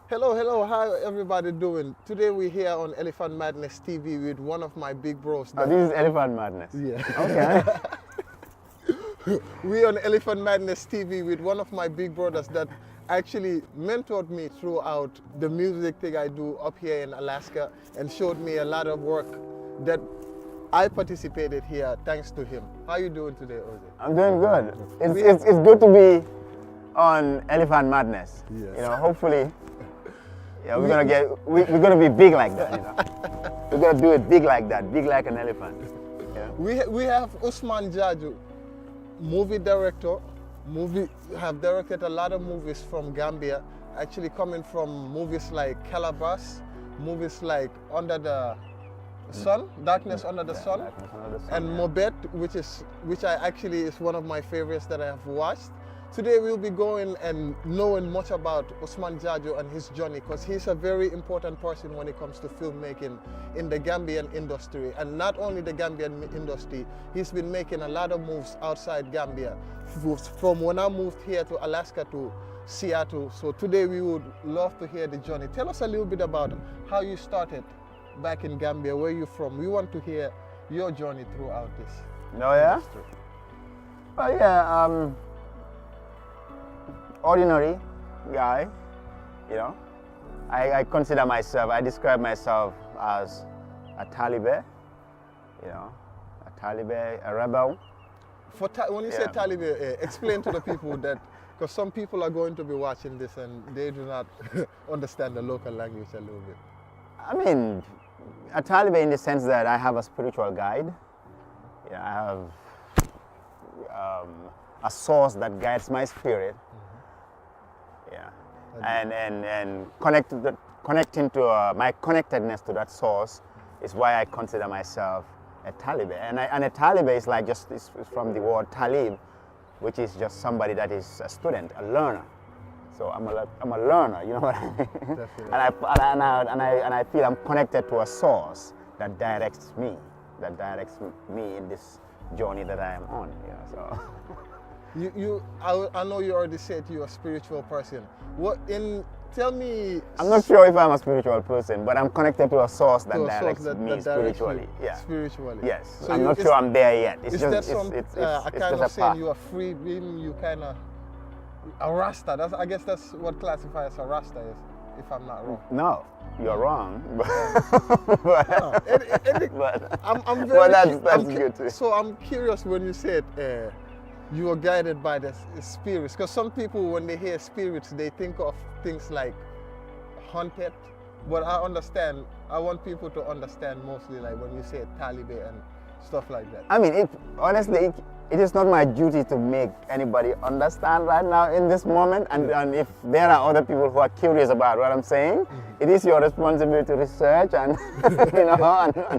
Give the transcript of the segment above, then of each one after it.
Hello, how everybody doing? Today we're here on Elephant Madness TV with one of my big bros. Oh, this is Elephant Madness? Yeah. Okay. We're on Elephant Madness TV with one of my big brothers that actually mentored me throughout the music thing I do up here in Alaska and showed me a lot of work that I participated here thanks to him. How you doing today, Ozzy? I'm doing good. It's good to be on Elephant Madness. Yes. You know, hopefully, yeah, we're gonna be big like that. You know, we're gonna do it big like that, big like an elephant. Yeah. We have Ousman Jau, movie director. Have directed a lot of movies from Gambia. Actually, coming from movies like Calabas, movies like Under the Sun, Darkness Under the Sun, and Mobet, which I actually is one of my favorites that I have watched. Today we'll be going and knowing much about Ousman Jau and his journey, because he's a very important person when it comes to filmmaking in the Gambian industry. And not only the Gambian industry, he's been making a lot of moves outside Gambia, from when I moved here to Alaska to Seattle. So today we would love to hear the journey. Tell us a little bit about how you started back in Gambia, where you're from. We want to hear your journey throughout this industry. Oh yeah, ordinary guy, you know. I consider myself, I describe myself as a Taliban, you know, a rebel. When you say Taliban, explain to the people that, because some people are going to be watching this and they do not understand the local language a little bit. I mean, a Taliban in the sense that I have a spiritual guide. Yeah, I have a source that guides my spirit. Yeah, and connecting to my connectedness to that source is why I consider myself a Taliban. And a Taliban is like it's from the word talib, which is just somebody that is a student, a learner. So I'm a learner, you know what I mean? Definitely. And I feel I'm connected to a source that directs me in this journey that I am on. Yeah, so. I know you already said you're a spiritual person. Tell me. I'm not sure if I'm a spiritual person, but I'm connected to a source that directs me spiritually. Yeah. Spiritually. Yes. So I'm not sure I'm there yet. It's just a kind of saying you are free, being you kind of a Rasta. I guess that's what classifies a Rasta is, if I'm not wrong. No, you're wrong. I'm very. That's good too. So I'm curious when you said you are guided by the spirits, because some people, when they hear spirits, they think of things like haunted. But I want people to understand mostly like when you say Taliban and stuff like that. I mean, honestly, it is not my duty to make anybody understand right now in this moment. And if there are other people who are curious about what I'm saying, it is your responsibility to research and you know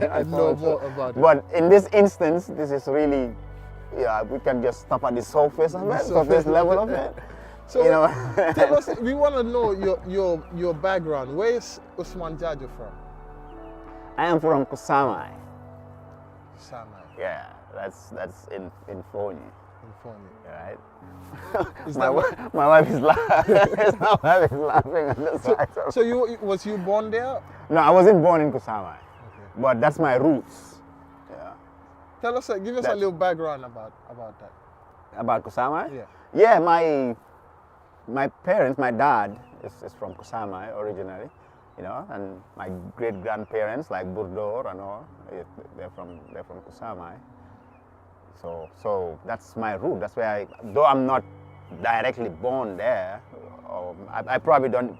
and know more about it. But in this instance, this is really. Yeah, we can just stop at the surface of it, surface level of it. So, you know. Tell us, we want to know your background. Where is Ousman Jau from? I am from Kusamai. Kusamai. Yeah, that's in Foni. In Foni. Right. My wife is laughing. My wife is laughing on the side. So was you born there? No, I wasn't born in Kusamai, but that's my roots. Tell us, give us a little background about that. About Kusamai? Yeah. Yeah, my parents, my dad is from Kusamai originally, you know, and my great grandparents like Burdor and all, they're from Kusamai. So that's my root. That's where though I'm not directly born there, I'm probably not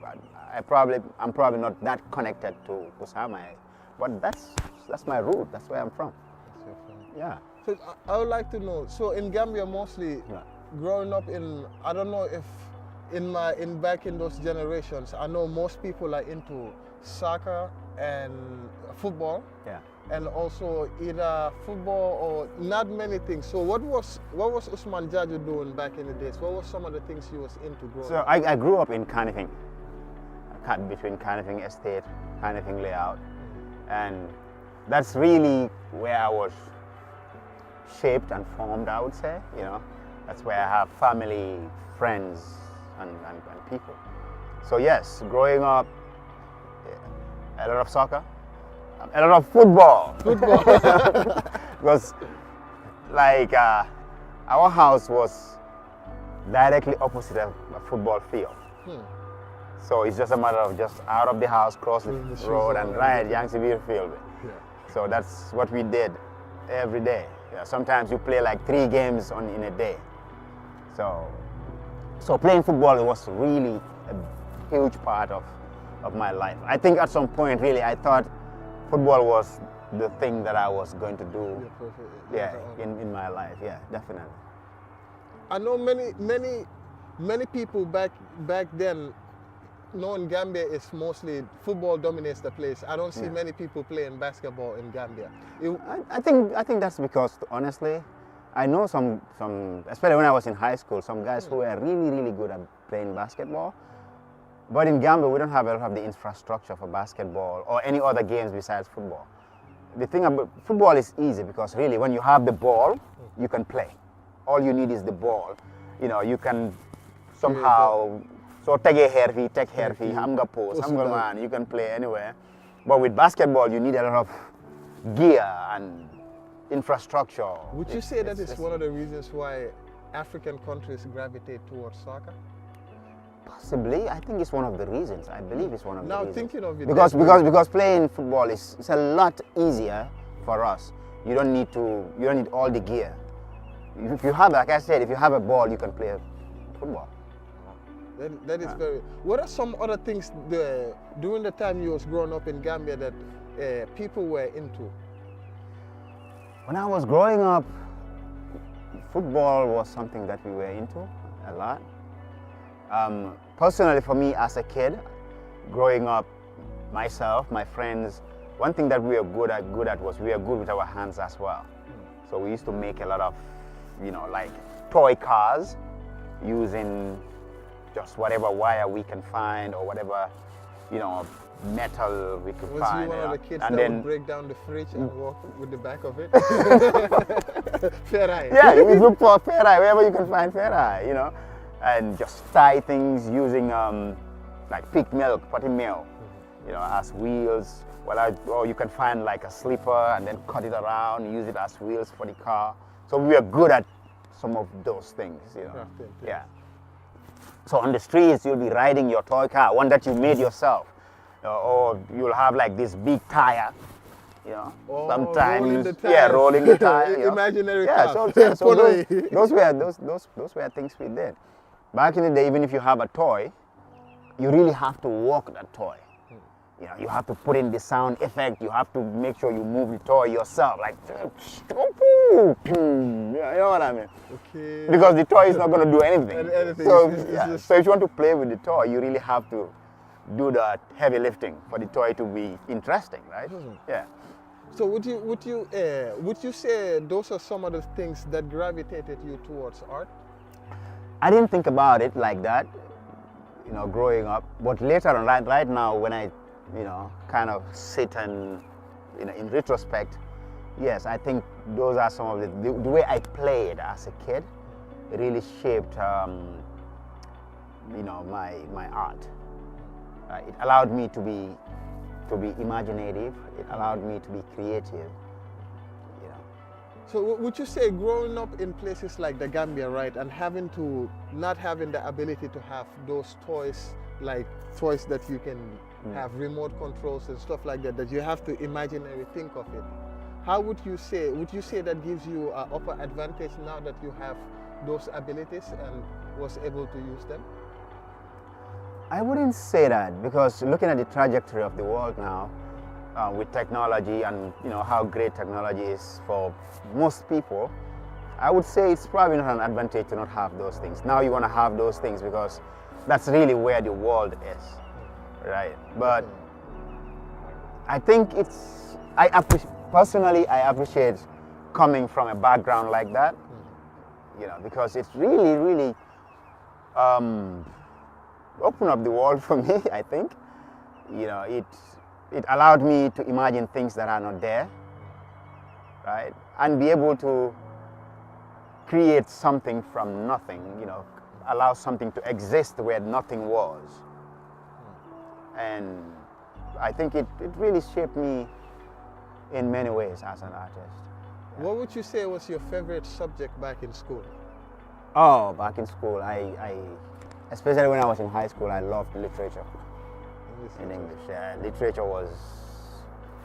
that connected to Kusamai, but that's my root. That's where I'm from. Yeah. So I would like to know, so in Gambia mostly, growing up I don't know if back in those generations, I know most people are into soccer and football. Yeah. And also either football or not many things. So what was Ousman Jau doing back in the days? What were some of the things he was into growing up? So I grew up in Kanifing, cut between Kanifing Estate, Kanifing Layout, and that's really where I was shaped and formed, I would say. You know, that's where I have family, friends, and people. So yes, growing up, a lot of soccer, a lot of football. Because like our house was directly opposite a football field. So it's just a matter of just out of the house, cross the road, and right, Yangtze Field. Yeah. So that's what we did every day. Yeah, sometimes you play like 3 games in a day. So playing football was really a huge part of my life. I think at some point, really, I thought football was the thing that I was going to do. Yeah, in my life. Yeah, definitely. I know many people back then. In Gambia, it's mostly football dominates the place. I don't see many people playing basketball in Gambia. I think that's because, honestly, I know some, especially when I was in high school, some guys who were really good at playing basketball. But in Gambia, we don't have a lot of the infrastructure for basketball or any other games besides football. The thing about football is easy because really, when you have the ball, you can play. All you need is the ball. You know, you can somehow. So take hair fee, hamga post, hamga man, you can play anywhere. But with basketball, you need a lot of gear and infrastructure. Would you say that is one of the reasons why African countries gravitate towards soccer? Possibly, I think it's one of the reasons. I believe it's one of the reasons. Now thinking of it, because playing football it's a lot easier for us. You don't need all the gear. If you have, like I said, if you have a ball, you can play football. That is very. What are some other things during the time you was growing up in Gambia that people were into? When I was growing up, football was something that we were into a lot. Personally, for me as a kid, growing up, myself, my friends, one thing that we were good at was we were good with our hands as well. So we used to make a lot of, like toy cars using just whatever wire we can find or whatever, metal we could find. Was you one of the kids that would break down the fridge and walk with the back of it? Ferrari. Yeah, you look for Ferrari, wherever you can find Ferrari, and just tie things using like pig milk, potty milk, as wheels. Or you can find like a slipper and then cut it around, use it as wheels for the car. So we are good at some of those things, Yeah. So on the streets, you'll be riding your toy car, one that you made yourself, or you'll have like this big tire, sometimes, rolling the tire. Imaginary car. So those were things we did. Back in the day, even if you have a toy, you really have to walk that toy. You have to put in the sound effect. You have to make sure you move the toy yourself, like, you know what I mean? Okay. Because the toy is not going to do anything. So, so if you want to play with the toy, you really have to do the heavy lifting for the toy to be interesting, right? Yeah. So would you say those are some of the things that gravitated you towards art? I didn't think about it like that, growing up. But later on, right now, when I kind of sit and, in retrospect, yes, I think those are some of the way I played as a kid really shaped, my art. It allowed me to be imaginative. It allowed me to be creative. So would you say growing up in places like the Gambia, right, and not having the ability to have those toys, like toys that you can have remote controls and stuff like that you have to imaginary think of it. How would you say that gives you an upper advantage now that you have those abilities and was able to use them? I wouldn't say that, because looking at the trajectory of the world now, with technology and how great technology is for most people, I would say it's probably not an advantage to not have those things. Now you want to have those things because that's really where the world is, right? But I think personally I appreciate coming from a background like that, because it's really opened up the world for me. I think, it allowed me to imagine things that are not there, right? And be able to create something from nothing, allow something to exist where nothing was. And I think it really shaped me in many ways as an artist. What would you say was your favorite subject back in school? Oh, back in school, I especially when I was in high school, I loved literature in English. Yeah, literature was,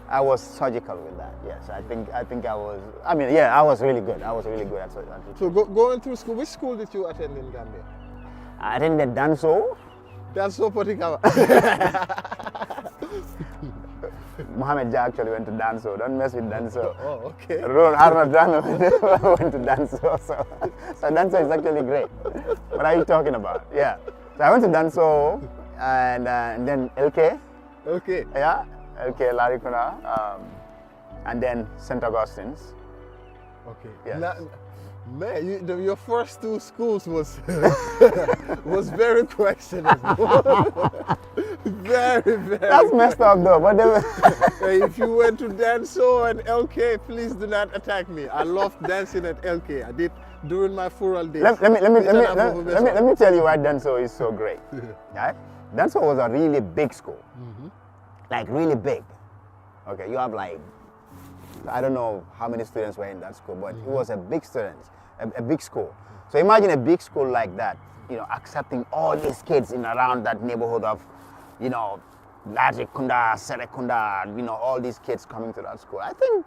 I was surgical with that. Yes, I think I was. I mean, yeah, I was really good. I was really good at literature. So going through school, which school did you attend in Gambia? I attended Danso. Danso Potikava. Mohammed Jau actually went to Danso. Don't mess with Danso. Oh, okay. Arnold Dano went to Danso. So Danso is actually great. What are you talking about? Yeah. So I went to Danso and then LK. Okay. Yeah. LK Larikuna. And then St. Augustine's. Okay. Yes. Man, your first two schools was was very questionable. Very. That's messed up though. But if you went to Danso and LK, please do not attack me. I loved dancing at LK. I did during my fural days. Let me tell you why Danso is so great. Right? Danso was a really big school, like really big. Okay, you have like, I don't know how many students were in that school, but it was a big a big school. So imagine a big school like that, you know, accepting all these kids in around that neighborhood of, you know, Larikunda, Serekunda, you know, all these kids coming to that school. I think,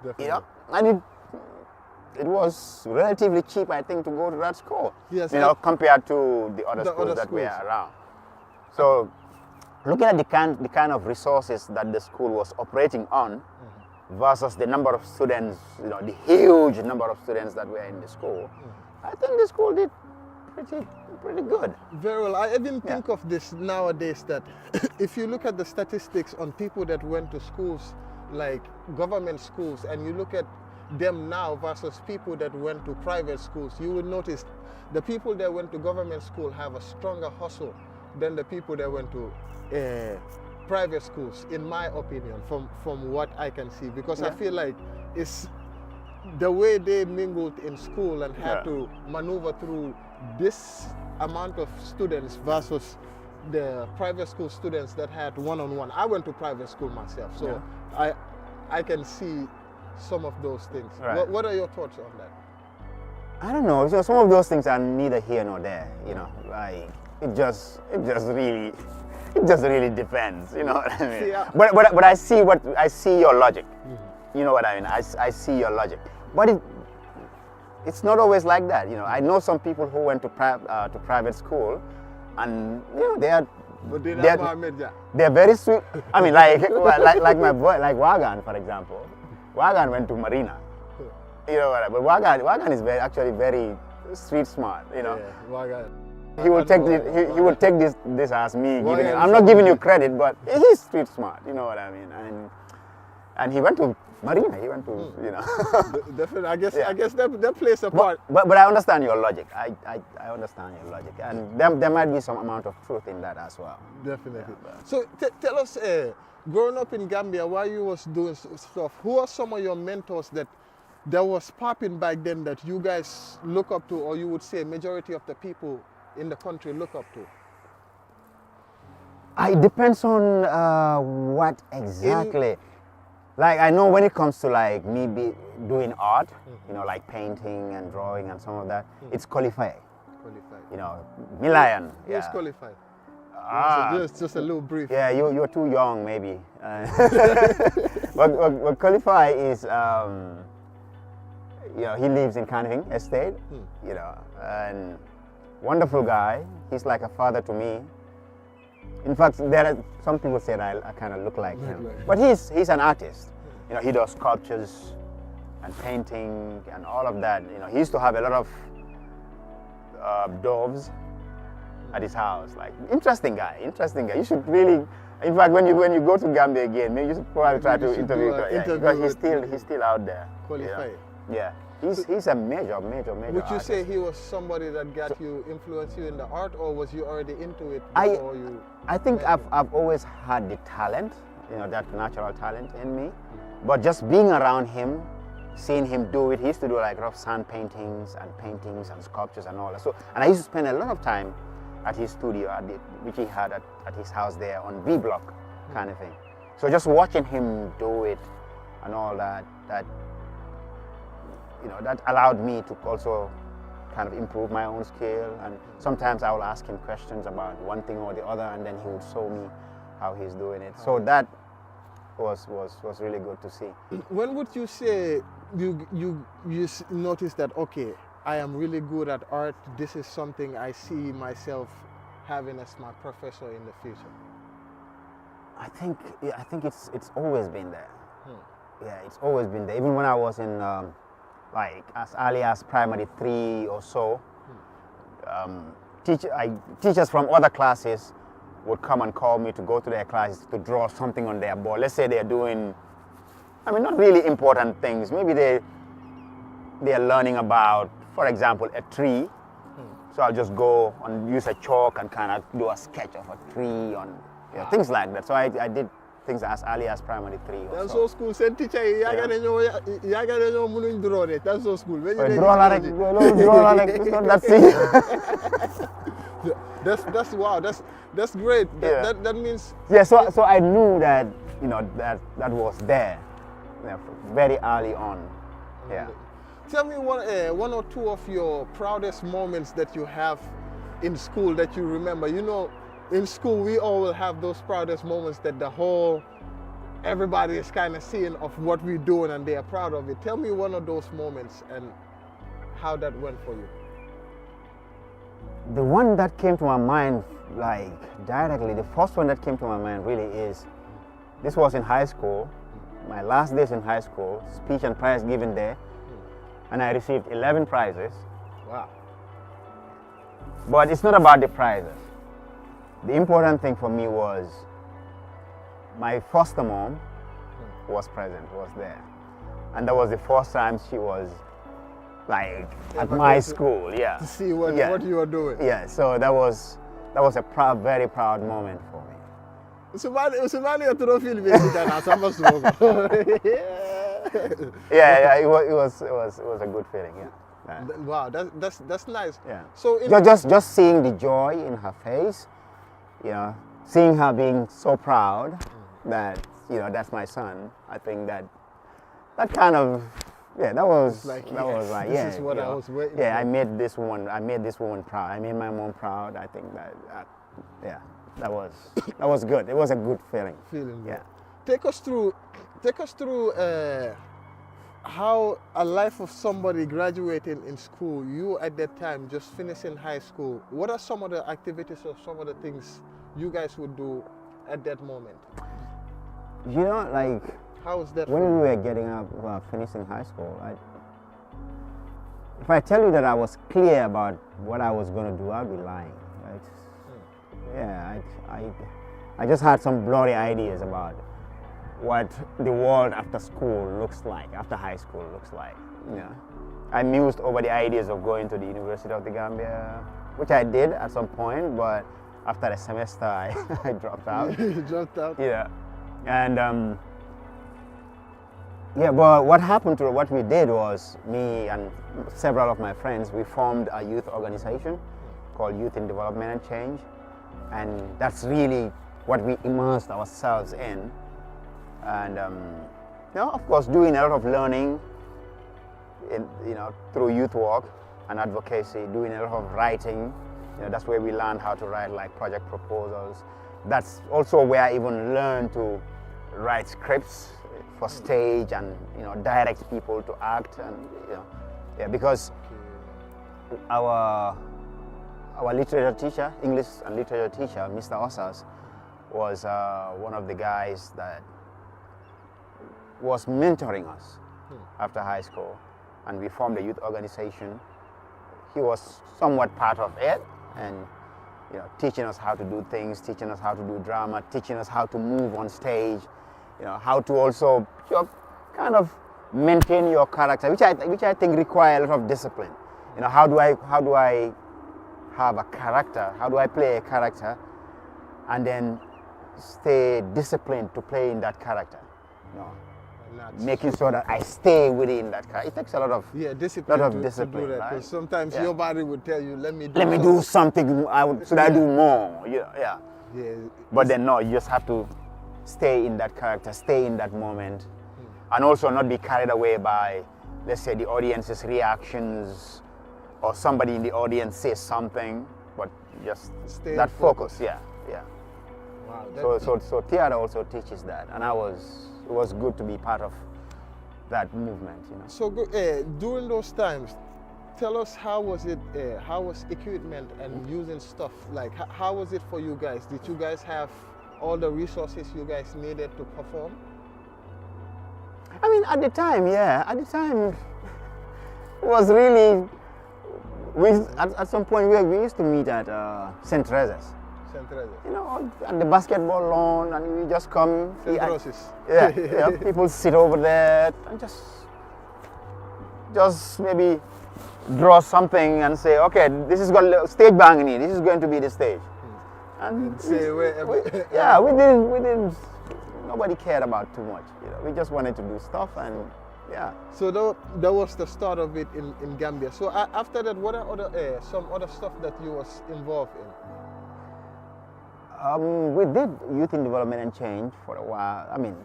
Definitely. you know, and it was relatively cheap, I think, to go to that school. Yes, you know, compared to the other schools that were around. So, looking at the kind of resources that the school was operating on, versus the number of students, you know, the huge number of students that were in the school, I think the school did pretty good. Very well. I even think of this nowadays that if you look at the statistics on people that went to schools like government schools and you look at them now versus people that went to private schools, you will notice the people that went to government school have a stronger hustle than the people that went to private schools, in my opinion, from what I can see, because I feel like it's the way they mingled in school and had to maneuver through this amount of students versus the private school students that had one-on-one. I went to private school myself, so I can see some of those things. Right. What are your thoughts on that? I don't know. So some of those things are neither here nor there. You know, like it just really depends. You know what I mean? Yeah. But I see your logic. You know what I mean? I see your logic. But it's not always like that. You know, I know some people who went to private school, and you know they're very sweet. I mean, like my boy, like Wagan, for example. Wagan went to Marina. You know what I mean? But Wagan is actually very street smart. You know. Yeah, Wagan. He will take this as me giving it. I'm not giving you credit, but he's street smart. You know what I mean? And he went to Marina. He went to you know. Definitely. I guess that plays a part. But I understand your logic. I understand your logic, and there might be some amount of truth in that as well. Definitely. Yeah, so tell us, growing up in Gambia, while you was doing stuff, who are some of your mentors that was popping back then that you guys look up to, or you would say majority of the people in the country look up to? It depends on what exactly. Like I know when it comes to like me doing art, you know, like painting and drawing and some of that, it's qualified. You know, Milayan. Who's qualified? Just a little brief. Yeah, you're too young maybe. But qualify is, you know, he lives in Canning Estate, you know, and wonderful guy. He's like a father to me. In fact, there are some people say that I kind of look like him. But he's an artist. You know, he does sculptures and painting and all of that. You know, he used to have a lot of doves at his house. Like, interesting guy. You should really, in fact, when you go to Gambia again, maybe you should probably try to interview him. Because he's still out there. Qualified. Yeah. He's a major Would you artist. say he was somebody that influenced you in the art, or was you already into it before you? I think I've always had the talent, you know, that natural talent in me. But just being around him seeing him do it. He used to do like rough sand paintings and sculptures and all that. So, and I used to spend a lot of time at his studio, which he had at his house there on B Block, kind of thing. So just watching him do it and all that, that allowed me to also kind of improve my own skill. And sometimes I will ask him questions about one thing or the other, and then he would show me how he's doing it. So that was really good to see. When would you say you notice that, okay, I am really good at art, this is something I see myself having as my professor in the future? I think it's always been there. Yeah, it's always been there. Even when I was in like as early as primary 3 or so, teachers from other classes would come and call me to go to their classes to draw something on their board. Let's say they're doing, I mean, not really important things. Maybe they're learning about, for example, a tree. So I'll just go and use a chalk and kind of do a sketch of a tree on things like that. So I did things as early as primary 3 or That's so. so school. Send teacher, draw it. That's so school. That's wow. That's great. That means So I knew that that was there, very early on. Yeah. Tell me one or two of your proudest moments that you have in school that you remember. You know, in school we all will have those proudest moments that everybody is kind of seeing of what we're doing and they are proud of it. Tell me one of those moments and how that went for you. The one that came to my mind, like directly, the first one that came to my mind really is, this was in high school, my last days in high school, speech and prize given day, and I received 11 prizes. Wow. But it's not about the prizes. The important thing for me was my foster mom was present, was there. And that was the first time she was like at my school, to see what you were doing. Yeah, so that was a very proud moment for me. Yeah, it was a good feeling. Yeah. Wow, that's nice. Yeah. So just seeing the joy in her face, seeing her being so proud that that's my son. I think that kind of. Yeah, that was like this is what I was waiting for. I made this woman proud. I made my mom proud. I think that was good. It was a good feeling. Yeah. Take us through how a life of somebody graduating in school, you at that time just finishing high school. What are some of the activities or some of the things you guys would do at that moment? Like. How was that? When we were getting up, finishing high school, if I tell you that I was clear about what I was going to do, I'd be lying. Right? Yeah, I just had some blurry ideas about what the world after school looks like, after high school looks like. I mused over the ideas of going to the University of the Gambia, which I did at some point, but after a semester, I dropped out. You dropped out? Yeah, and. Yeah, but what we did was, me and several of my friends, we formed a youth organization called Youth in Development and Change. And that's really what we immersed ourselves in. And, of course, doing a lot of learning, through youth work and advocacy, doing a lot of writing. That's where we learned how to write like project proposals. That's also where I even learned to write scripts for stage and direct people to act, and because our literature teacher, English and literature teacher, Mr. Osas, was one of the guys that was mentoring us after high school, and we formed a youth organization. He was somewhat part of it, and teaching us how to do things, teaching us how to do drama, teaching us how to move on stage. How to also kind of maintain your character, which I think requires a lot of discipline. How do I have a character? How do I play a character, and then stay disciplined to play in that character? making sure that I stay within that character. It takes a lot of discipline, discipline, to do that. right? Because sometimes your body would tell you, let me do something. Should I do more? Yeah. But then no, you just have to stay in that character, stay in that moment, and also not be carried away by, let's say, the audience's reactions, or somebody in the audience says something, but just stay that focus. Yeah. Wow. So theater also teaches that, and it was good to be part of that movement, you know. So during those times, tell us how was equipment and using stuff, like how was it for you guys? Did you guys have all the resources you guys needed to perform? I mean, at the time, it was really, at some point we used to meet at St. Teresa's. You know, at the basketball lawn, and we just come. People sit over there and just maybe draw something and say, okay, this is going stage banging. This is going to be the stage. And say we didn't. Nobody cared about too much. You know, we just wanted to do stuff, and yeah. So that was the start of it in Gambia. So after that, what are some other stuff that you was involved in? We did youth in development and change for a while. I mean,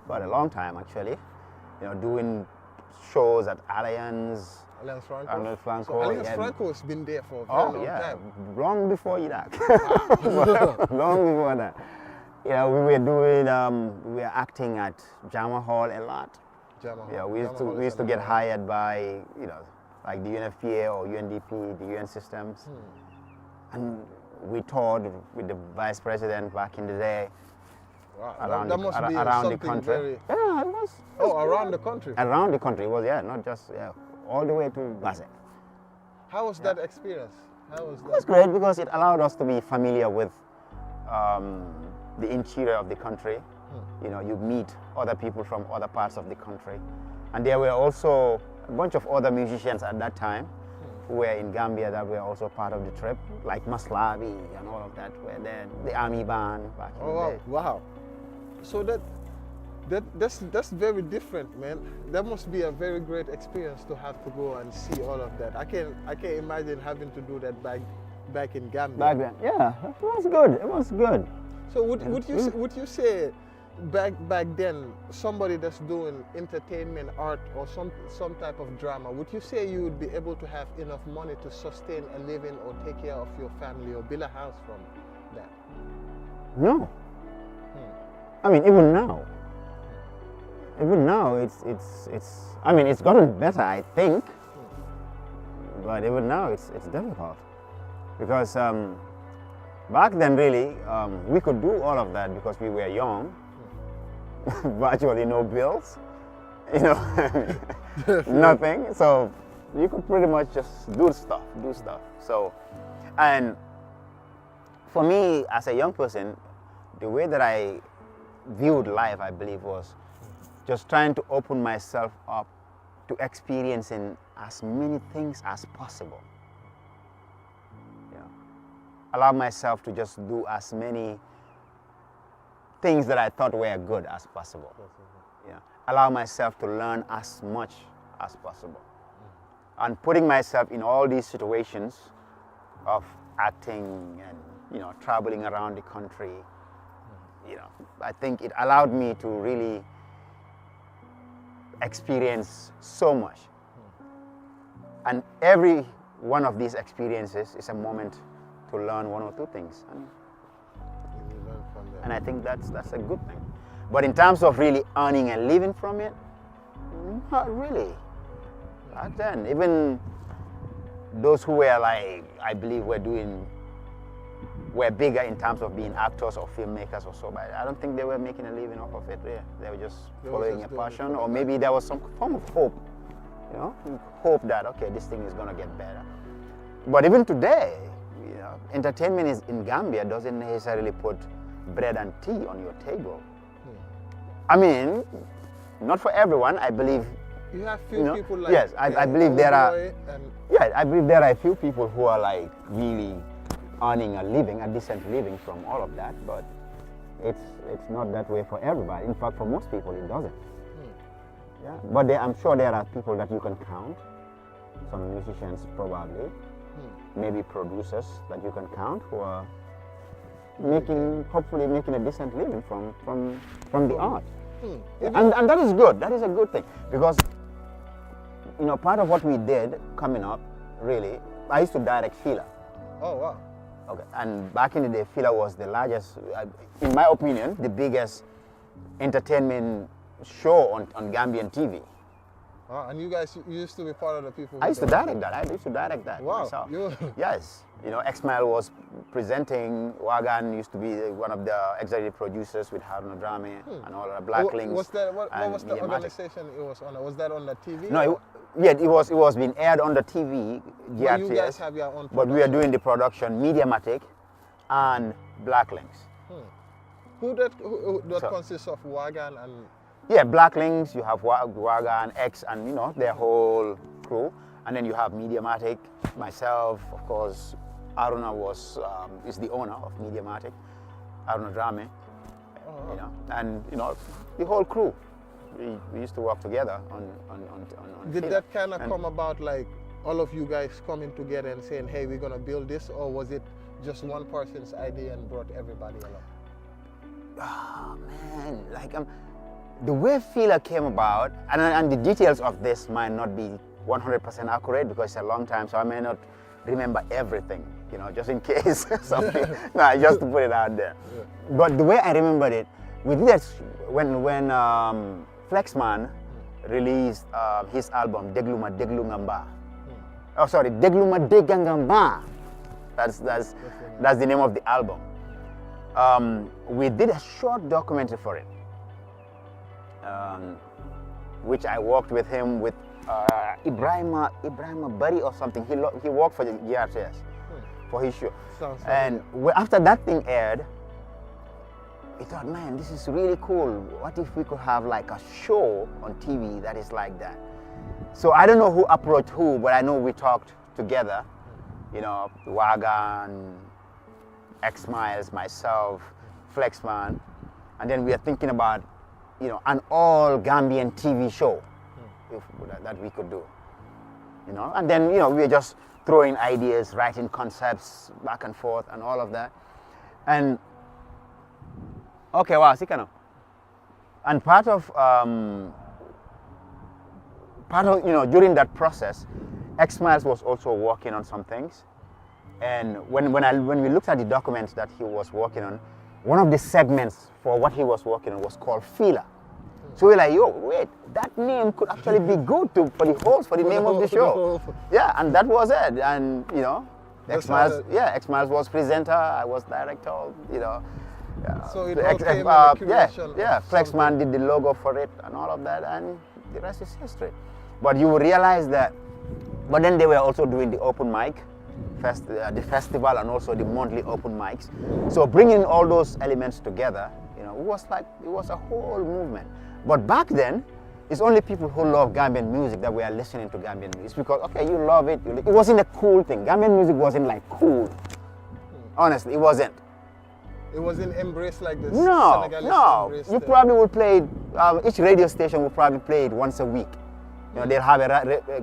for a long time actually. You know, doing shows at Alliance Franco. So Alliance Franco has been there for a very long time. Long before Iraq. Long before that. You know, we were acting at Jama Hall a lot. We used to get hired by, you know, like the UNFPA or UNDP, the UN systems, and we toured with the vice president back in the day. Wow. Around the country. Yeah, it was. Around the country. Around the country. It was not just all the way to Basel. How was that experience? It was great because it allowed us to be familiar with the interior of the country. You know, you meet other people from other parts of the country, and there were also a bunch of other musicians at that time who were in Gambia that were also part of the trip, like Maslavi and all of that, were there, the army band back in the day. Wow. So that's very different, man. That must be a very great experience to have to go and see all of that. I can't imagine having to do that back in Gambia. Back then, yeah, it was good. It was good. So would you say back then, somebody that's doing entertainment, art, or some type of drama, would you say you would be able to have enough money to sustain a living or take care of your family or build a house from that? No. I mean, even now, it's. I mean, it's gotten better, I think, but even now, it's difficult because back then, really, we could do all of that because we were young. Virtually no bills, you know, nothing. So you could pretty much just do stuff. So, and for me as a young person, the way that I viewed life, I believe, was just trying to open myself up to experiencing as many things as possible. You know, allow myself to just do as many things that I thought were good as possible. Yeah. Allow myself to learn as much as possible. And putting myself in all these situations of acting and, you know, traveling around the country, you know, I think it allowed me to really experience so much. And every one of these experiences is a moment to learn one or two things. And I think that's a good thing. But in terms of really earning a living from it, not really. Back then, even those who were like, I believe were bigger in terms of being actors or filmmakers or so, but I don't think they were making a living off of it. They were just following a passion, or maybe there was some form of hope, you know, hope that, okay, this thing is gonna get better. But even today, you know, entertainment is in Gambia doesn't necessarily put bread and tea on your table. I mean, not for everyone. I believe you have few people like I believe there are. I believe there are a few people who are like really earning a decent living from all of that. But it's not that way for everybody. In fact, for most people, it doesn't. Yeah, but I'm sure there are people that you can count. Some musicians probably, maybe producers that you can count who are hopefully making a decent living from the art. And that is good. That is a good thing, because part of what we did coming up, really, I used to direct Fila. Oh wow. Okay, and back in the day, Fila was the largest, in my opinion, the biggest entertainment show on Gambian TV. And you guys used to be part of the people who I used to direct that. I used to direct that wow. myself. You... Yes. X-Mile was presenting. Wagan used to be one of the executive producers with Haruna Drame and all of the Black Links. What was the organization it was on? Was that on the TV? No, it was being aired on the TV. But you guys have your own production. But we are doing the production, Mediamatic and Black Links. Who consists of Wagan and... Yeah, Black Links, you have Wagan, X, and their whole crew. And then you have Mediamatic, myself, of course. Aruna is the owner of Mediamatic, Aruna Drame, and the whole crew. We used to work together on Did that kind of come about, like all of you guys coming together and saying, hey, we're gonna build this, or was it just one person's idea and brought everybody along? Oh man, the way Fila came about, and the details of this might not be 100% accurate because it's a long time, so I may not remember everything, just in case something. No, just to put it out there. Yeah. But the way I remembered it, we did it when Flexman released his album Degluma Deglungamba. Oh, sorry, Degluma Degangamba. That's the name of the album. We did a short documentary for it, which I worked with him with Ibrahima Bari or something. He worked for the GRTS for his show. And after that thing aired, we thought, man, this is really cool. What if we could have like a show on TV that is like that? So I don't know who approached who, but I know we talked together. Wagan, X-Miles, myself, Flexman, and then we are thinking about, an all Gambian TV show that we could do. And then we are just throwing ideas, writing concepts back and forth, and all of that. And okay, wow, sikano. And part of during that process, X-Miles was also working on some things. And when we looked at the documents that he was working on, one of the segments for what he was working on was called Fila. So we're like, yo, wait, that name could actually be good for the name of the show. Yeah, and that was it. And X-Miles was presenter, I was director, So it all came in the creation. Yeah, Flexman did the logo for it and all of that, and the rest is history. But you will realize that, but then they were also doing the open mic, the festival, and also the monthly open mics. So bringing all those elements together, it was a whole movement. But back then, it's only people who love Gambian music that were listening to Gambian music. Because, okay, you love it. It wasn't a cool thing. Gambian music wasn't like cool. Honestly, it wasn't. It wasn't embraced like this. No. You probably would play it. Each radio station would probably play it once a week. They'll have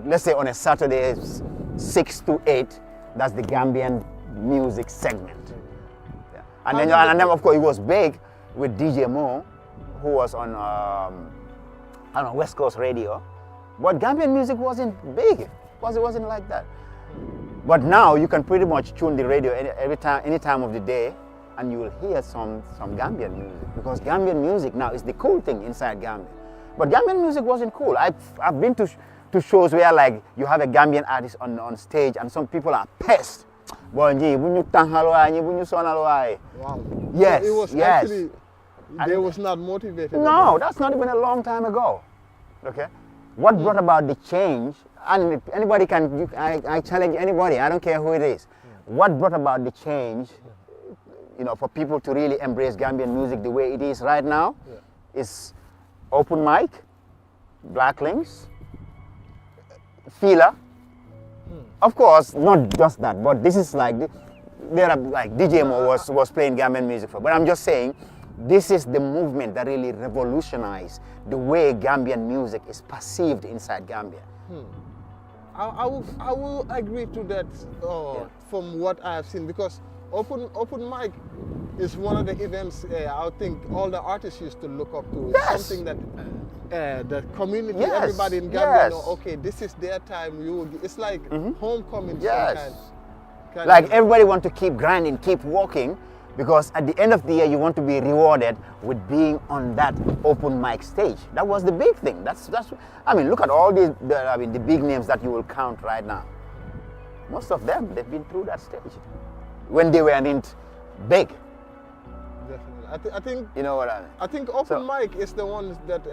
let's say on a Saturday, 6 to 8. That's the Gambian music segment. Yeah. And then, of course, it was big with DJ Mo, who was on West Coast radio. But Gambian music wasn't big, because it wasn't like that. But now you can pretty much tune the radio any time of the day, and you will hear some Gambian music, because Gambian music now is the cool thing inside Gambia. But Gambian music wasn't cool. I've been to shows where like you have a Gambian artist on stage and some people are pissed. Wow. Yes, so it was actually, they was not motivated. No, that's not even a long time ago. Okay, what brought about the change? And anybody I challenge anybody. I don't care who it is. What brought about the change? For people to really embrace Gambian music the way it is right now, is open mic, Black Links, Fila. Of course, not just that, but this is like, there are like DJ Mo was playing Gambian music for. But I'm just saying, this is the movement that really revolutionized the way Gambian music is perceived inside Gambia. I will agree to that from what I have seen, because open mic is one of the events I think all the artists used to look up to. It's something that the community, everybody in Gambia know, okay, this is their time. It's like homecoming. Like everybody want to keep grinding, keep walking, because at the end of the year you want to be rewarded with being on that open mic stage. That was the big thing. That's I mean, look at all the big names that you will count right now. Most of them, they've been through that stage when they weren't big. Definitely. I think, you know what I mean? I think open mic is the ones that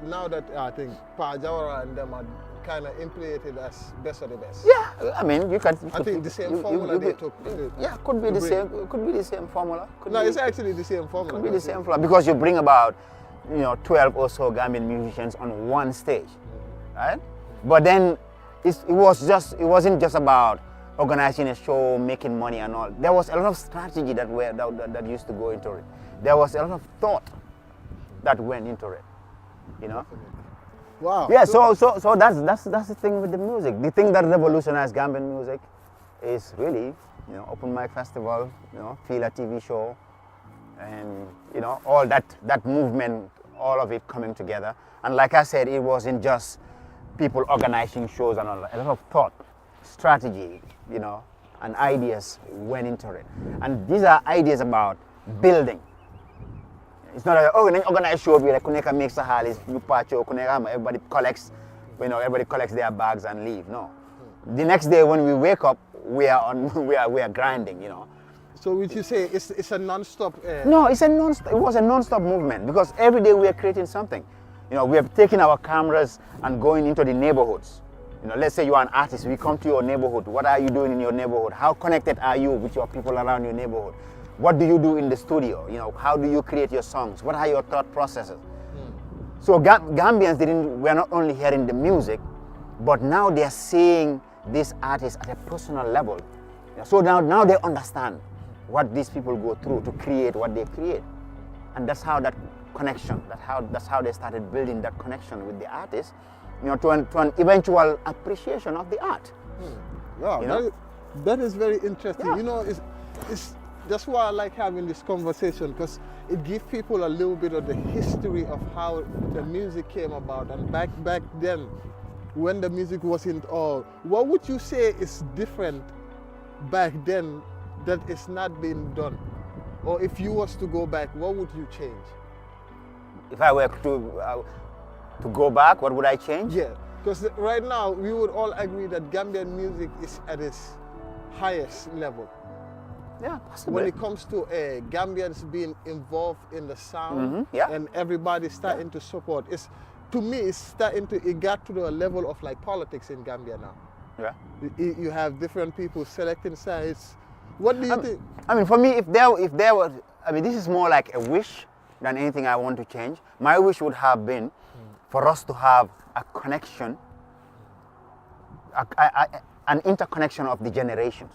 now that I think Pa Jawara and them are kind of implemented as best of the best. Yeah, I mean, I think the same formula they took. Could be the same. Could be the same formula. It's actually the same formula. Could be the same formula, because you bring about 12 or so Gambian musicians on one stage, right? But then it wasn't just about organizing a show, making money and all. There was a lot of strategy that used to go into it. There was a lot of thought that went into it, Wow. Yeah, so that's the thing with the music. The thing that revolutionized Gambian music is really, open mic festival, Fila TV show, and all that movement, all of it coming together. And like I said, it wasn't just people organizing shows and all that. A lot of thought, strategy, and ideas went into it. And these are ideas about building. It's not like, we organize show, like, kuneka makes a halis, you patch, everybody collects, everybody collects their bags and leave. No. The next day when we wake up, we are grinding, So would you say it's a non-stop? No, it was a non-stop movement, because every day we are creating something. We have taken our cameras and going into the neighborhoods. Let's say you are an artist, we come to your neighborhood. What are you doing in your neighborhood? How connected are you with your people around your neighborhood? What do you do in the studio? How do you create your songs? What are your thought processes? So Gambians were not only hearing the music, but now they are seeing these artists at a personal level. So now they understand what these people go through to create what they create. And that's how that connection, that's how they started building that connection with the artist, to an eventual appreciation of the art. Wow, that is very interesting. Yeah. It's that's why I like having this conversation, because it gives people a little bit of the history of how the music came about. And back then, when the music wasn't all, what would you say is different back then that is not being done? Or if you was to go back, what would you change? If I were to go back, what would I change? Yeah, because right now we would all agree that Gambian music is at its highest level. Yeah, possibly. When it comes to Gambians being involved in the sound and everybody starting to support, to me it's it got to the level of like politics in Gambia now. Yeah. You have different people selecting sides. What do you think? I mean, for me, if there was, this is more like a wish than anything I want to change. My wish would have been for us to have a connection, an interconnection of the generations.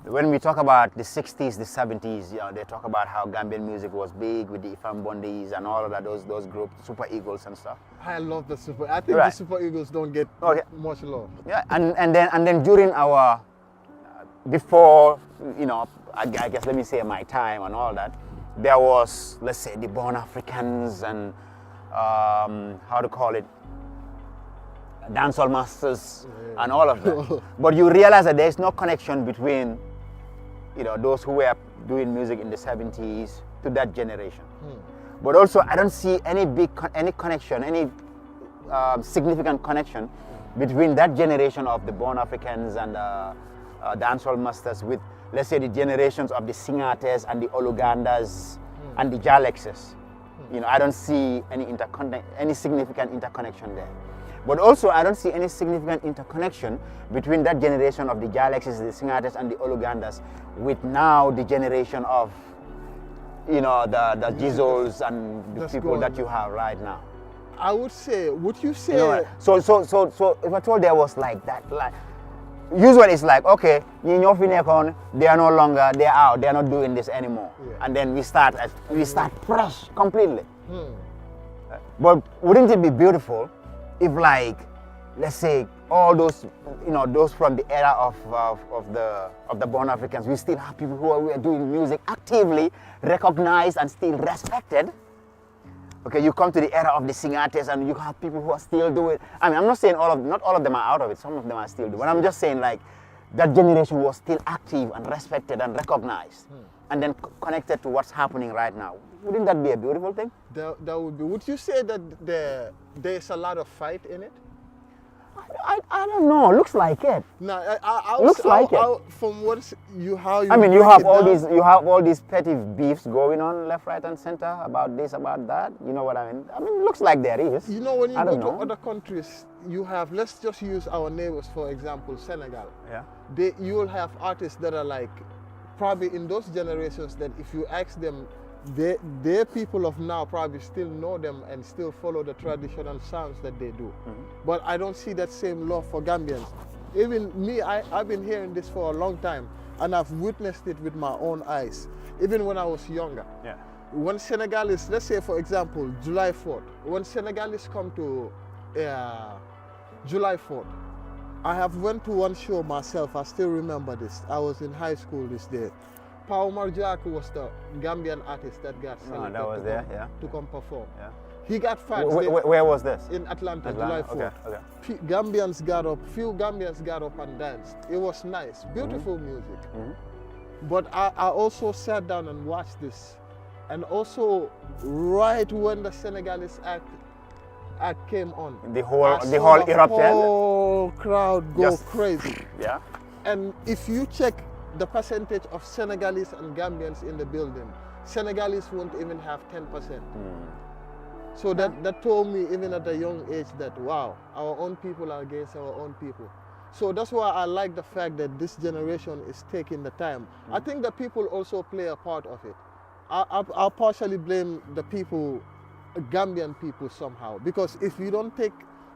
When we talk about the 60s, the 70s, they talk about how Gambian music was big with the Ifam Bondis and all of that, those groups, Super Eagles and stuff. I love the Super. I think the Super Eagles don't get much love. Yeah, and then during our before, I guess let me say my time and all that, there was, let's say, the Born Africans and how to call it, dancehall masters and all of that. But you realize that there is no connection between, those who were doing music in the 70s to that generation. But also, I don't see any connection, any significant connection between that generation of the Born Africans and dancehall masters with, let's say, the generations of the Singates and the Olugandas and the Jalexes. I don't see any significant interconnection there. But also, I don't see any significant interconnection between that generation of the Jalexes, the Singates, and the Olugandas with now the generation of, the Jizzles and the people that you have right now. I would say, would you say? So if at all there was like that, usually it's like, okay, they are no longer, they're out, they're not doing this anymore. Yeah. And then we start fresh completely. But wouldn't it be beautiful if, like, let's say all those, those from the era of the born Africans, we still have people who are doing music actively, recognized and still respected. Okay, you come to the era of the sing-artists and you have people who are still doing. I mean, I'm not saying not all of them are out of it. Some of them are still doing. But I'm just saying, like, that generation was still active and respected and recognized, and then connected to what's happening right now. Wouldn't that be a beautiful thing? That would be. Would you say that there's a lot of fight in it? I don't know. Looks like it. No, Looks like it. From what you have all these petty beefs going on left, right, and center about this, about that. You know what I mean? I mean, it looks like there is. You know, when you go to other countries, you have. Let's just use our neighbors for example, Senegal. Yeah. You will have artists that are like, probably in those generations that if you ask them, their people of now probably still know them and still follow the traditional sounds that they do. But I don't see that same love for Gambians. Even me, I've been hearing this for a long time and I've witnessed it with my own eyes, even when I was younger. Yeah. When Senegalese, let's say for example, July 4th, when Senegalese come to July 4th, I have went to one show myself, I still remember this. I was in high school this day. Ousman Jau was the Gambian artist that got selected to come perform. Yeah. He got fans. Where was this? In Atlanta, July 4th. Okay. Gambians got up, few Gambians got up and danced. It was nice, beautiful music. But I also sat down and watched this. And also, right when the Senegalese act came on, the whole erupted. The whole crowd go crazy. Yeah. And if you check the percentage of Senegalese and Gambians in the building, Senegalese won't even have 10%. So that told me even at a young age that, wow, our own people are against our own people. So that's why I like the fact that this generation is taking the time. I think the people also play a part of it. I'll partially blame the people, Gambian people somehow, because if you don't take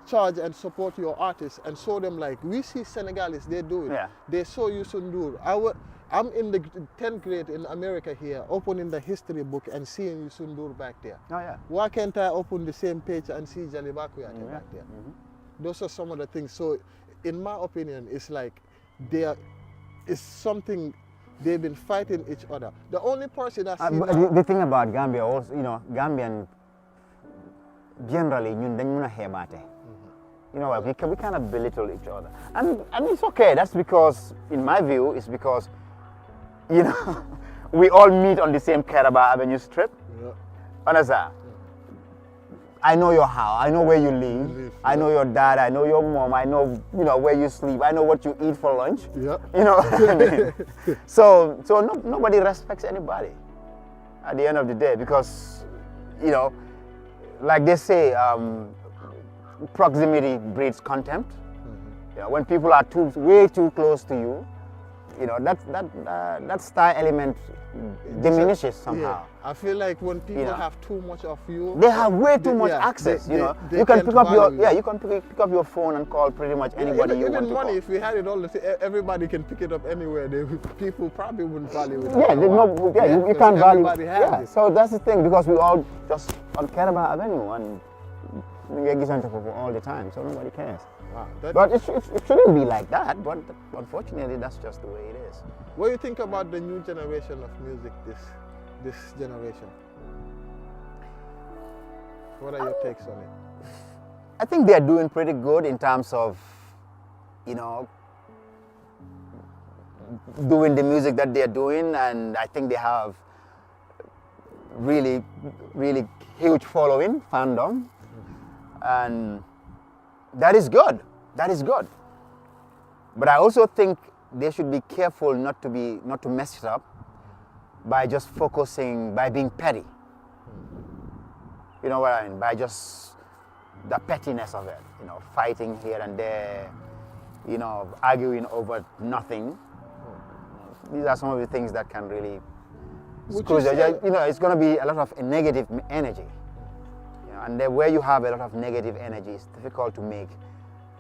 charge and support your artists and show them, like we see Senegalese, they do it. Yeah. They show Ousman Jau. I'm in the 10th grade in America here, opening the history book and seeing Ousman Jau back there. Oh, yeah. Why can't I open the same page and see Jalibakuyate back there? Those are some of the things. So in my opinion, it's like there is something, they've been fighting each other. The only person I see the thing about Gambia also, Gambian generally, ñun dañ mëna xébaté. You know what, we kind of belittle each other. And it's okay. That's because, in my view, it's because, we all meet on the same Caraba Avenue strip. Yeah. Understand? I know your house, I know where you live, I know your dad, I know your mom, I know, where you sleep, I know what you eat for lunch. Yeah. You know what I mean? So nobody respects anybody at the end of the day because, like they say, proximity breeds contempt. When people are way too close to you, that star element diminishes somehow. Yeah. I feel like when people have too much of you, they have way too much access. You can pick up your phone and call pretty much anybody you want to call. Even money, if we had it all, everybody can pick it up anywhere. People probably wouldn't value it. You can't value it. So that's the thing, because we all just on Caraba Avenue and we get all the time, so nobody cares. Wow, but it shouldn't be like that, but unfortunately that's just the way it is. What do you think about the new generation of music, this generation? What are your takes on it? I think they're doing pretty good in terms of, doing the music that they're doing, and I think they have really, really huge following, fandom, and that is good. That is good. But I also think they should be careful not to mess it up by just focusing, by being petty. You know what I mean? By just the pettiness of it, fighting here and there, arguing over nothing. These are some of the things that can really screw you. It's going to be a lot of negative energy. And then where you have a lot of negative energy, it's difficult to make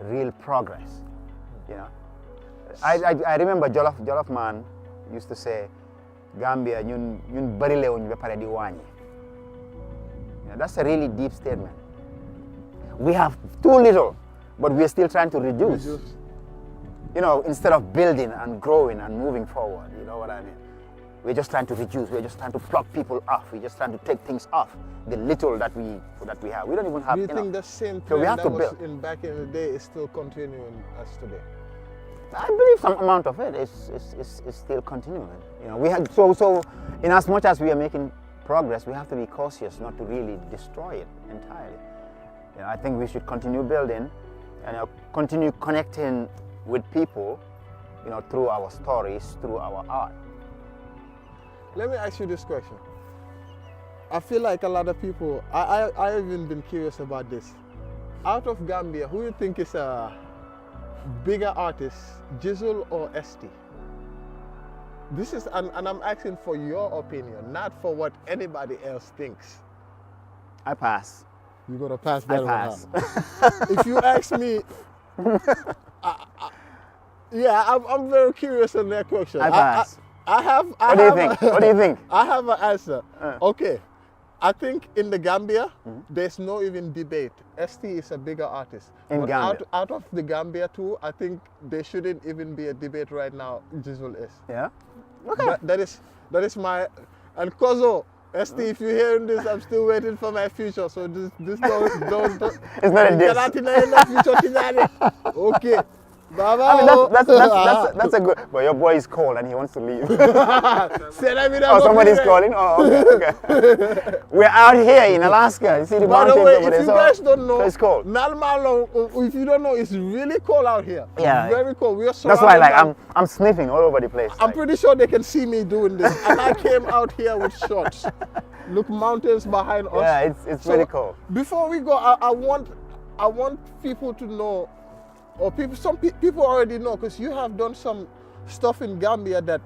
real progress. I remember Jollof Man used to say, Gambia, ñun bari lewuñ ba pare di wàññi. That's a really deep statement. We have too little, but we're still trying to reduce. You know, instead of building and growing and moving forward, you know what I mean? We're just trying to reduce. We're just trying to pluck people off. We're just trying to take things off the little that we have. We don't even have. Do you think the same so we trend have to that was build. back in the day is still continuing as today? I believe some amount of it is still continuing. You know, we had so in as much as we are making progress, we have to be cautious not to really destroy it entirely. You know, I think we should continue building and continue connecting with people, you know, through our stories, through our art. Let me ask you this question. I feel like a lot of people, I even been curious about this. Out of Gambia, who you think is a bigger artist, Jizzle or ST? This is, and I'm asking for your opinion, not for what anybody else thinks. I pass. You're gonna pass that I pass. one, huh? If you ask me, yeah, I'm very curious on that question. I pass. What do you think? What do you think? I have an answer. Okay. I think in the Gambia, there's no even debate. ST is a bigger artist. In Gambia? Out of the Gambia too, I think there shouldn't even be a debate right now. Jizzle is. Yeah? Okay. That is my, and Kozo, ST, if you're hearing this, I'm still waiting for my future. So this don't It's not a diss. Okay. Baba, I mean, that's a good, but your boy is cold and he wants to leave. Oh, somebody's calling? Oh, okay. We're out here in Alaska. You see the By mountains the way, over if there. you guys don't know, so it's cold. If you don't know, it's really cold out here. Yeah. Very cold. We are That's why, like, surrounded I'm sniffing all over the place. I'm pretty sure they can see me doing this. And I came out here with shorts. Look, mountains behind us. Yeah, it's really cold. Before we go, I want people to know, or some people already know, because you have done some stuff in Gambia that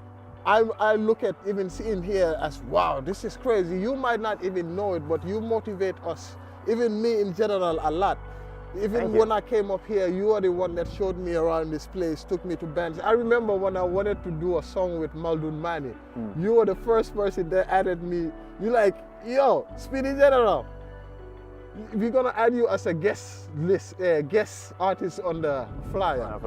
I look at even seeing here as, wow, this is crazy. You might not even know it, but you motivate us, even me in general, a lot. Even when I came up here, you are the one that showed me around this place, took me to bands. I remember when I wanted to do a song with Maldun Mani, you were the first person that added me. You like, yo, Speedy General, we're gonna add you as a guest artist on the flyer.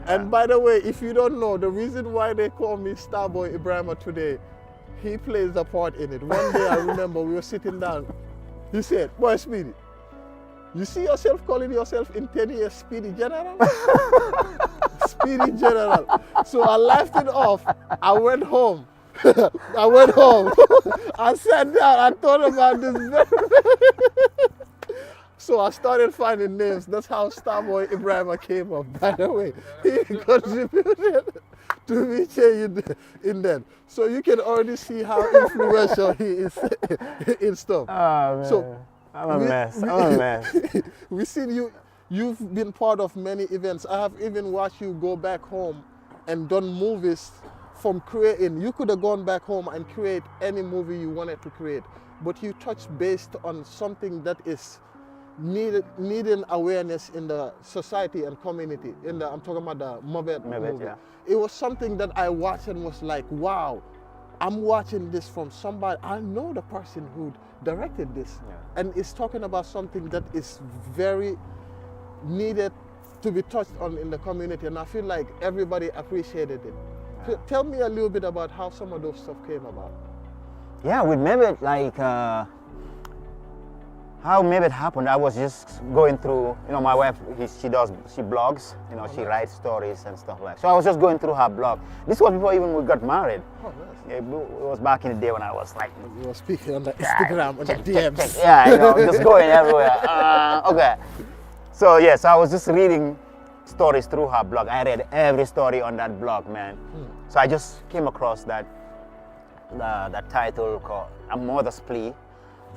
And by the way, if you don't know, the reason why they call me Starboy Ibrahima today, he plays a part in it. One day I remember we were sitting down. He said, boy, Speedy, you see yourself calling yourself in 10 years Speedy General? Speedy General. So I laughed it off. I went home. I sat down. I thought about this. So I started finding names. That's how Starboy Ibrahima came up, by the way. He contributed to me changing in that. So you can already see how influential he is in stuff. Oh, man. So I'm a mess. We've seen you've been part of many events. I have even watched you go back home and done movies from creating. You could have gone back home and create any movie you wanted to create, but you touched based on something that is needing awareness in the society and community. I'm talking about the Mabet movie. Yeah. It was something that I watched and was like, wow, I'm watching this from somebody. I know the person who directed this. Yeah. And it's talking about something that is very needed to be touched on in the community. And I feel like everybody appreciated it. Yeah. Tell me a little bit about how some of those stuff came about. Yeah, with Mabet, like, how maybe it happened, I was just going through, you know, my wife, she blogs, you know, she writes stories and stuff like that. So I was just going through her blog. This was before even we got married. Oh, nice. Yeah, it was back in the day when I was like... You were speaking on the Instagram, on the DMs. Yeah, you know, just going everywhere. Okay. So yes, I was just reading stories through her blog. I read every story on that blog, man. So I just came across that title called A Mother's Plea.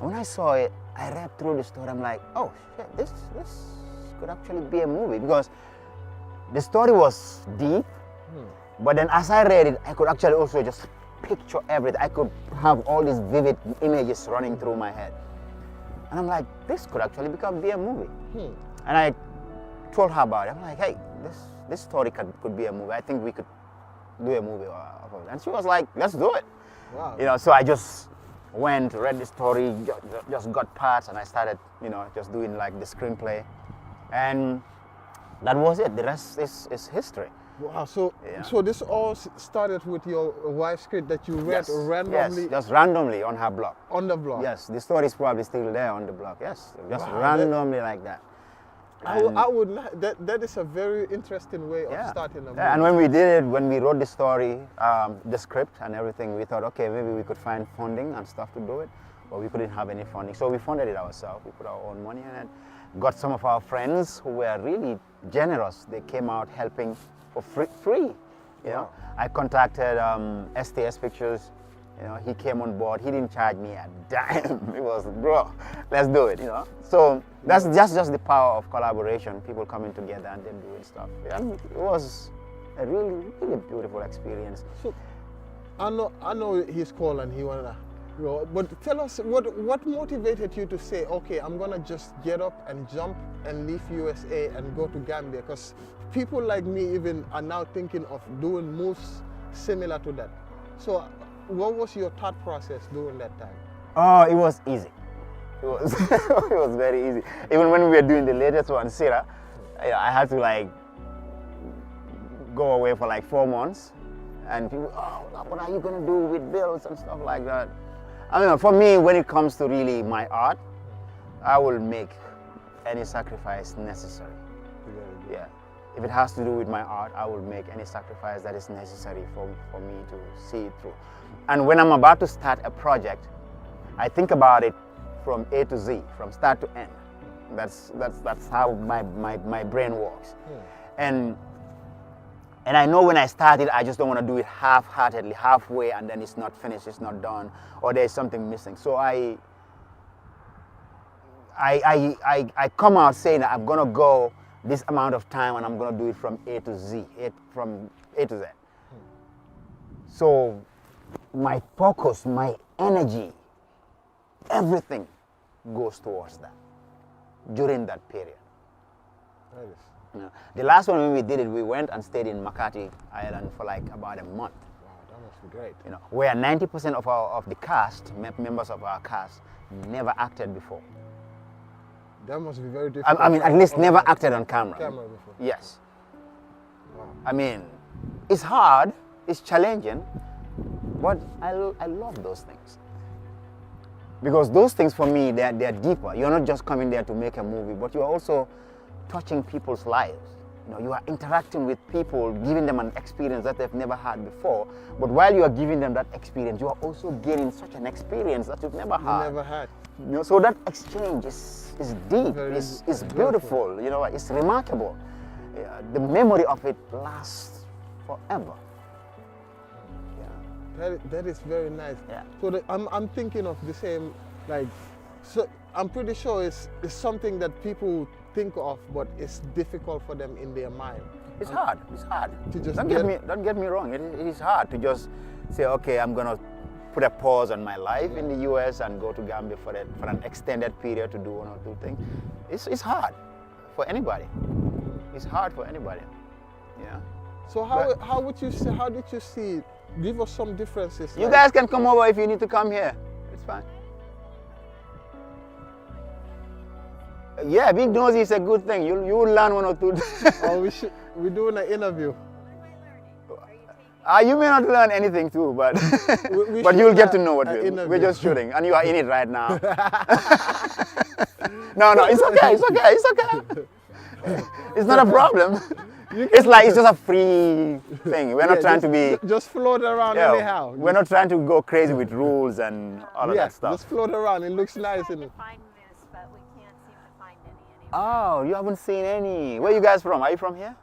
When I saw it, I read through the story. I'm like, oh shit, this could actually be a movie, because the story was deep. But then as I read it, I could actually also just picture everything. I could have all these vivid images running through my head. And I'm like, this could actually be a movie. And I told her about it. I'm like, hey, this story could be a movie. I think we could do a movie of it. And she was like, let's do it. Wow. You know, so I just went, read the story, just got parts, and I started, you know, just doing like the screenplay. And that was it. The rest is history. Wow, so Yeah. so this all started with your wife's script that you read randomly Yes, just randomly on her blog. on the blog? Yes, the story is probably still there on the blog. Yes, just Wow, randomly like that. I would that is a very interesting way of Yeah. starting a movie. Yeah, and when we did it, when we wrote the story, the script and everything, we thought, okay, maybe we could find funding and stuff to do it, but we couldn't have any funding. So we funded it ourselves. We put our own money in it, got some of our friends who were really generous. They came out helping for free. You know, I contacted STS Pictures. You know, he came on board. He didn't charge me a dime. It was, bro, let's do it. You know, so that's just the power of collaboration. People coming together and then doing stuff. And it was a really, really beautiful experience. So I know he's called and he wanna go, but tell us what motivated you to say, okay, I'm gonna just get up and jump and leave USA and go to Gambia? Because people like me even are now thinking of doing moves similar to that. So what was your thought process during that time? Oh, it was easy. It was it was very easy. Even when we were doing the latest one, Sira, I had to like go away for like 4 months, and people, oh, what are you gonna do with bills and stuff like that? I mean, for me, when it comes to really my art, I will make any sacrifice necessary. Yeah. If it has to do with my art, I will make any sacrifice that is necessary for me to see it through. And when I'm about to start a project, I think about it from A to Z, from start to end. That's how my brain works. And I know when I started, I just don't want to do it half-heartedly, halfway, and then it's not finished, it's not done, or there's something missing. So I come out saying that I'm gonna go this amount of time and I'm gonna do it from A to Z, from A to Z. So my focus, my energy, everything goes towards that during that period. Nice. You know, the last one when we did it, we went and stayed in Makati Island for like about a month. Wow, that must be great. You know, where 90% of the cast, members of our cast, never acted before. That must be very difficult. I mean, at least never acted on camera. Before. Yes. Wow. I mean, it's hard, it's challenging, but I love those things. Because those things for me, they're deeper. You're not just coming there to make a movie, but you're also touching people's lives. You know, you are interacting with people, giving them an experience that they've never had before. But while you are giving them that experience, you are also gaining such an experience that you've never had. You know, so that exchange is deep, it's beautiful, you know, it's remarkable. The memory of it lasts forever. Yeah. That is very nice. Yeah. So I'm thinking of the same, like, so I'm pretty sure it's something that people think of, but it's difficult for them in their mind. It's hard. To just don't get me wrong. It is hard to just say, okay, I'm gonna put a pause on my life in the US and go to Gambia for an extended period to do one or two things. It's hard for anybody. It's hard for anybody. Yeah. So how would you say? How did you see? Give us some differences. You guys can come over if you need to come here. It's fine. Yeah, big nosy is a good thing. You will learn one or two. Oh, we're doing an interview. You may not learn anything too, but but you'll get to know what we're just shooting, and you are in it right now. No, it's okay. It's not a problem. It's just a free thing. We're not trying to be just float around anyhow. We're not trying to go crazy with rules and all of that stuff. Just float around. It looks nice, isn't it? But we can't seem to find any. Oh, you haven't seen any. Where are you guys from? Are you from here?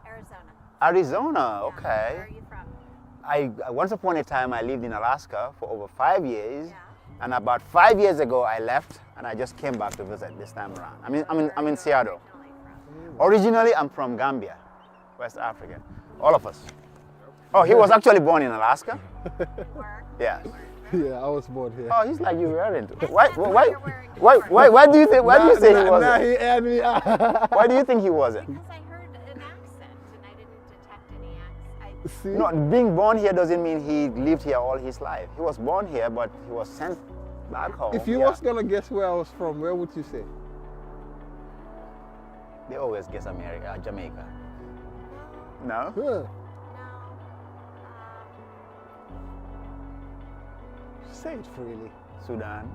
Arizona, okay. Where are you from? Once upon a time, I lived in Alaska for over 5 years, and about 5 years ago, I left, and I just came back to visit this time around. I'm in Seattle. Originally, I'm from Gambia, West Africa. All of us. Oh, he was actually born in Alaska. Yeah. Yeah, I was born here. Oh, he's like you weren't. Why do you think? Why do you say he wasn't? Nah, he aired me out. Why do you think he wasn't? Because I heard an accent and I See? No, being born here doesn't mean he lived here all his life. He was born here, but he was sent back home. If you was gonna guess where I was from, where would you say? They always guess America, Jamaica. No? Huh. No. Say it freely. Sudan.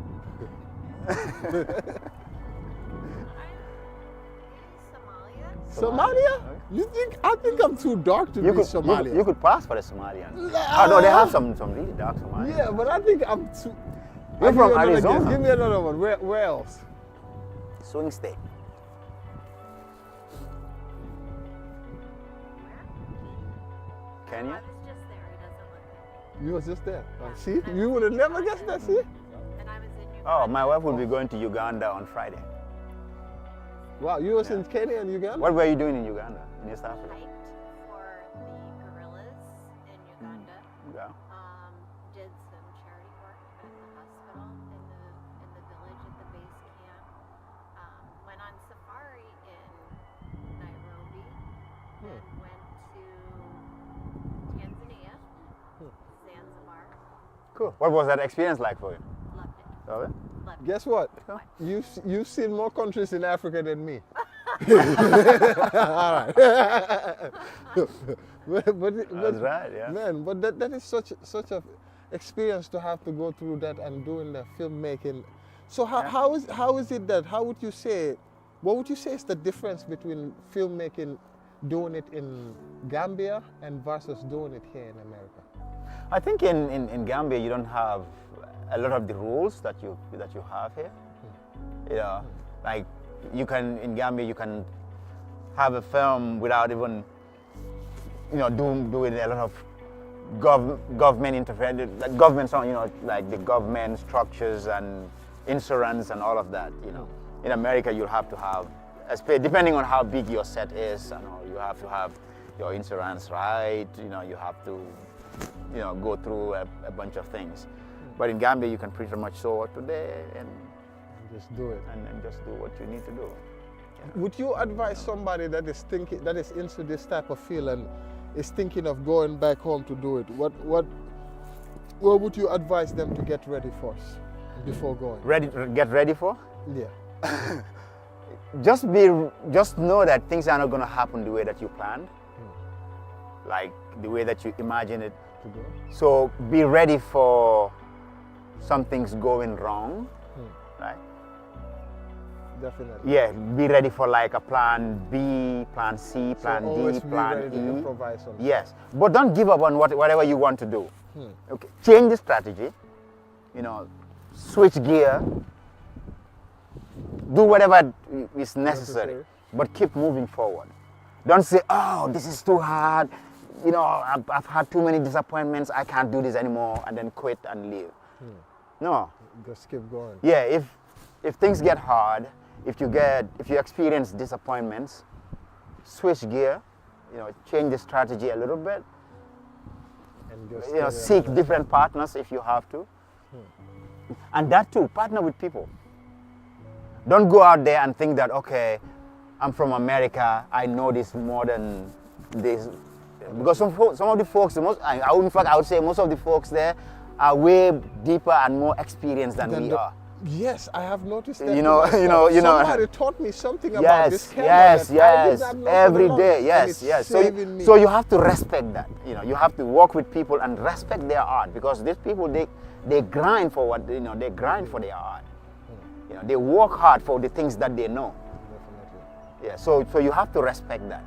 Somalia? Somalia? You think? I think I'm too dark to be Somalia. You could pass for the Somalian. Nah. Oh no, they have some really dark Somalians. Yeah, but I think I'm too. You're I'll from give you another Arizona. guess. Give me another one. Where else? Swing state. Where? Kenya? I was just there. It doesn't look like You was just there. See, you would have never guessed that. See? it. And I was in Uganda. Oh, my wife will be going to Uganda on Friday. Wow, you was in Kenya and Uganda. What were you doing in Uganda, in East Africa? Hiked for the gorillas in Uganda. Yeah. Did some charity work at the hospital in the village at the base camp. Went on safari in Nairobi. And went to Tanzania, Zanzibar. Cool. What was that experience like for you? Loved it. Love it? Loved Guess what? What? You've seen more countries in Africa than me. All right. That's right, yeah. Man, but that is such a experience to have to go through that and doing the filmmaking. So how is it that, how would you say, what would you say is the difference between filmmaking, doing it in Gambia and versus doing it here in America? I think in Gambia you don't have a lot of the rules that you have here. You know, like you can in Gambia you can have a film without even doing a lot of government interference, like government, like the government structures and insurance and all of that. You know, in America you'll have to have, depending on how big your set is, you have to have your insurance right. You know, you have to go through a bunch of things. But in Gambia, you can pretty much show what today and just do it. And just do what you need to do. Yeah. Would you advise somebody that is into this type of field and is thinking of going back home to do it? What would you advise them to get ready for before going? Get ready for? Yeah. Just know that things are not going to happen the way that you planned, like the way that you imagine it to go. So be ready for some things going wrong, right? Definitely. Yeah, be ready for like a plan B, plan C, plan D, plan E. Yes, but don't give up on whatever you want to do. Okay, change the strategy. Switch gear. Do whatever is necessary, but keep moving forward. Don't say, "Oh, this is too hard. I've had too many disappointments. I can't do this anymore," and then quit and leave. No. Just keep going. Yeah, if things get hard, if you experience disappointments, switch gear, change the strategy a little bit, and just seek different partners if you have to. And that too, partner with people. Don't go out there and think that, okay, I'm from America, I know this more than this. Because some of the folks, in fact, I would say most of the folks there are way deeper and more experienced than we are. Yes, I have noticed that. Somebody taught me something about this camera. Yes, every day, yes. So you have to respect that. You have to work with people and respect their art, because these people they grind for what they grind for their art. They work hard for the things that they know. Definitely. Yeah, so you have to respect that.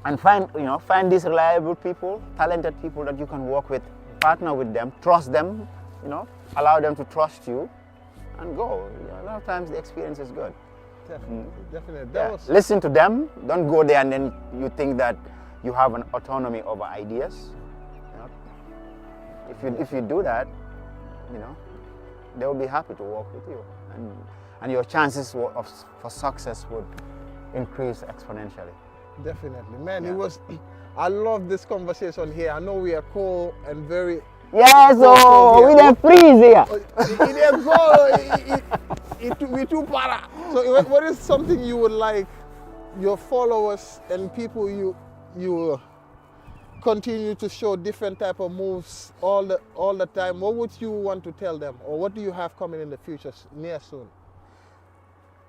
And find these reliable people, talented people that you can work with, partner with them, trust them, allow them to trust you, and go. A lot of times the experience is good. Definitely. Yeah. Listen to them. Don't go there and then you think that you have an autonomy over ideas. If you do that, they will be happy to work with you, and your chances for success would increase exponentially. Definitely, man. It was. I love this conversation here. I know we are cold and very. Yes, we didn't freeze here. We too para. So, what is something you would like your followers and people you you continue to show different type of moves all the time, what would you want to tell them, or what do you have coming in the future, near soon?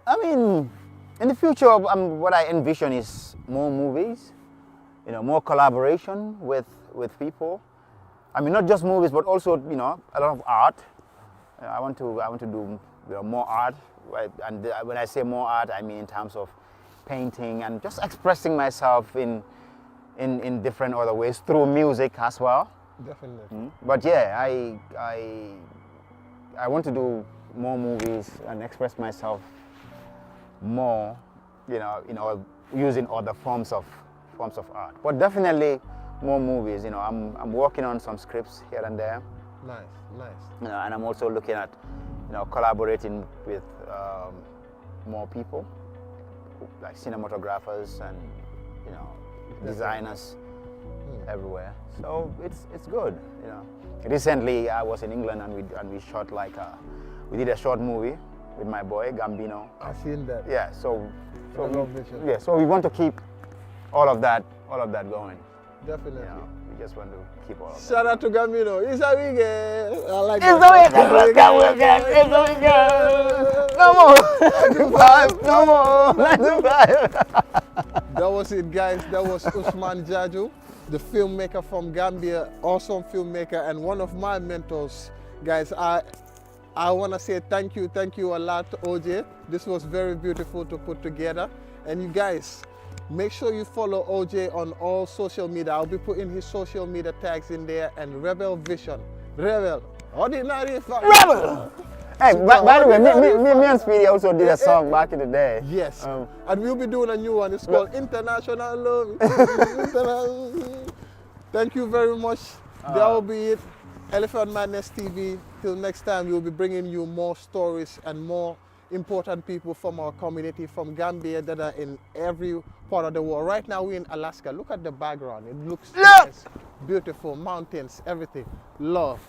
I mean, in the future, what I envision is more movies, you know, more collaboration with people. I mean, not just movies, but also, you know, a lot of art. I want to do, you know, more art, right? And when I say more art, I mean in terms of painting and just expressing myself in different other ways through music as well. Definitely. But yeah, I want to do more movies and express myself more, you know, using other forms of art. But definitely more movies. You know, I'm working on some scripts here and there. Nice. You know, and I'm also looking at, you know, collaborating with more people, like cinematographers and, you know, designers everywhere. So it's good, you know. Recently I was in England and we shot we did a short movie with my boy Gambino. I've seen that. Yeah, so Yeah. so we want to keep all of that going. Definitely. You know, we just want to keep all of that. Shout out to Gambino. It's a weekend. I like It's that. the weekend. It's the weekend. No more. 9 to 5. No more. 9 to 5. That was it, guys. That was Ousman Jau, the filmmaker from Gambia, awesome filmmaker, and one of my mentors. Guys, I want to say thank you a lot, OJ. This was very beautiful to put together. And you guys, make sure you follow OJ on all social media. I'll be putting his social media tags in there, and Rebel Vision. Rebel. Ordinary family. Rebel! Hey, by the way, me and Speedy also did a song back in the day. Yes. And we'll be doing a new one. It's called International Love. Thank you very much. That will be it. Elephant Madness TV. Till next time, we'll be bringing you more stories and more important people from our community, from Gambia, that are in every part of the world. Right now, we're in Alaska. Look at the background. It looks nice, beautiful, mountains, everything. Love.